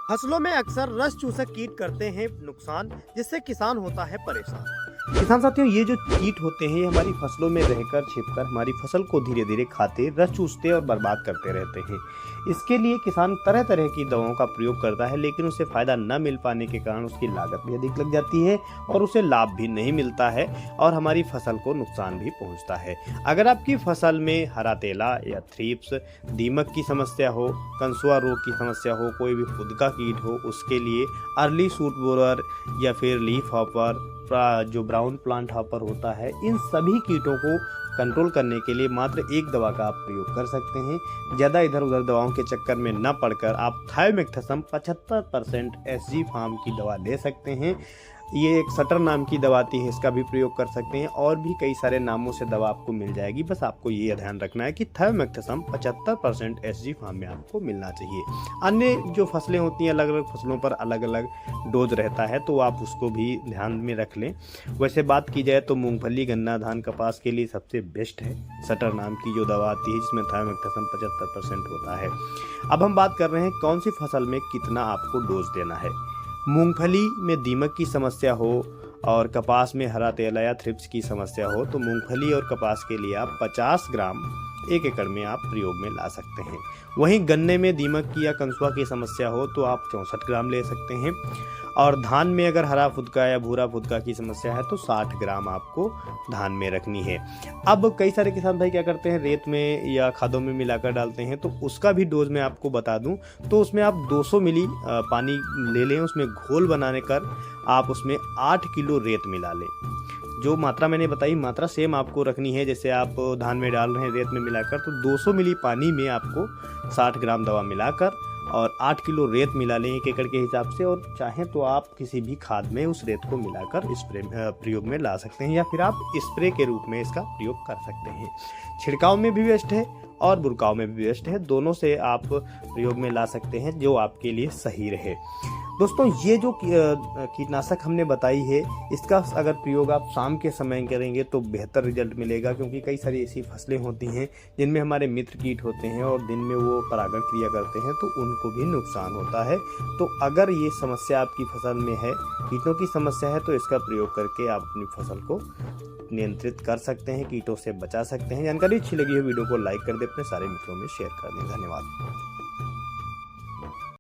फसलों में अक्सर रस चूसक कीट करते हैं नुकसान, जिससे किसान होता है परेशान। किसान साथियों, ये जो कीट होते हैं ये हमारी फसलों में रहकर छिपकर हमारी फसल को धीरे धीरे खाते, रस चूसते और बर्बाद करते रहते हैं। इसके लिए किसान तरह तरह की दवाओं का प्रयोग करता है, लेकिन उसे फायदा न मिल पाने के कारण उसकी लागत भी अधिक लग जाती है और उसे लाभ भी नहीं मिलता है और हमारी फसल को नुकसान भी पहुंचता है। अगर आपकी फसल में हरा तेला या थ्रिप्स, दीमक की समस्या हो, कंसुआ रोग की समस्या हो, कोई भी फुदका कीट हो, उसके लिए अर्ली सूट बोरर या फिर लीफ हॉपर, जो ब्राउन प्लांट हॉपर होता है, इन सभी कीटों को कंट्रोल करने के लिए मात्र एक दवा का आप प्रयोग कर सकते हैं। ज़्यादा इधर उधर दवाओं के चक्कर में न पड़कर आप थायोमेक्थसम 75% एसजी फार्म की दवा ले सकते हैं। ये एक सटर नाम की दवा आती है, इसका भी प्रयोग कर सकते हैं और भी कई सारे नामों से दवा आपको मिल जाएगी। बस आपको ये ध्यान रखना है कि थायोमेक्थसम 75% एसजी फार्म में आपको मिलना चाहिए। अन्य जो फसलें होती हैं, अलग अलग फसलों पर अलग अलग डोज रहता है, तो आप उसको भी ध्यान में रख लें। वैसे बात की जाए तो मूंगफली, गन्ना, धान, कपास के लिए सबसे बेस्ट है सटर नाम की जो दवा आती है, जिसमें थायोमेक्थसम 75% होता है। अब हम बात कर रहे हैं कौन सी फसल में कितना आपको डोज देना है। मूंगफली में दीमक की समस्या हो और कपास में हरा तेला या थ्रिप्स की समस्या हो तो मूंगफली और कपास के लिए आप 50 ग्राम 1 एकड़ में आप प्रयोग में ला सकते हैं। वहीं गन्ने में दीमक की या कंसुआ की समस्या हो तो आप 64 ग्राम ले सकते हैं और धान में अगर हरा फुदका या भूरा फुदका की समस्या है तो 60 ग्राम आपको धान में रखनी है। अब कई सारे किसान भाई क्या करते हैं, रेत में या खादों में मिलाकर डालते हैं, तो उसका भी डोज मैं आपको बता दूं तो उसमें आप 200 मिली पानी ले लें, उसमें घोल बनाने कर आप उसमें 8 किलो रेत मिला लें। जो मात्रा मैंने बताई, मात्रा सेम आपको रखनी है। जैसे आप धान में डाल रहे हैं रेत में मिलाकर, तो 200 मिली पानी में आपको 60 ग्राम दवा मिलाकर और 8 किलो रेत मिला लें 1 एकड़ के हिसाब से। और चाहें तो आप किसी भी खाद में उस रेत को मिलाकर स्प्रे प्रयोग में ला सकते हैं या फिर आप स्प्रे के रूप में इसका प्रयोग कर सकते हैं। छिड़काव में भी बेस्ट है और बुरकाव में भी बेस्ट है, दोनों से आप प्रयोग में ला सकते हैं जो आपके लिए सही रहे। दोस्तों, ये जो कीटनाशक हमने बताई है, इसका अगर प्रयोग आप शाम के समय करेंगे तो बेहतर रिजल्ट मिलेगा, क्योंकि कई सारी ऐसी फसलें होती हैं जिनमें हमारे मित्र कीट होते हैं और दिन में वो परागण क्रिया करते हैं तो उनको भी नुकसान होता है। तो अगर ये समस्या आपकी फसल में है, कीटों की समस्या है, तो इसका प्रयोग करके आप अपनी फसल को नियंत्रित कर सकते हैं, कीटों से बचा सकते हैं। जानकारी अच्छी लगी हो वीडियो को लाइक कर दें, अपने सारे मित्रों में शेयर कर दें। धन्यवाद।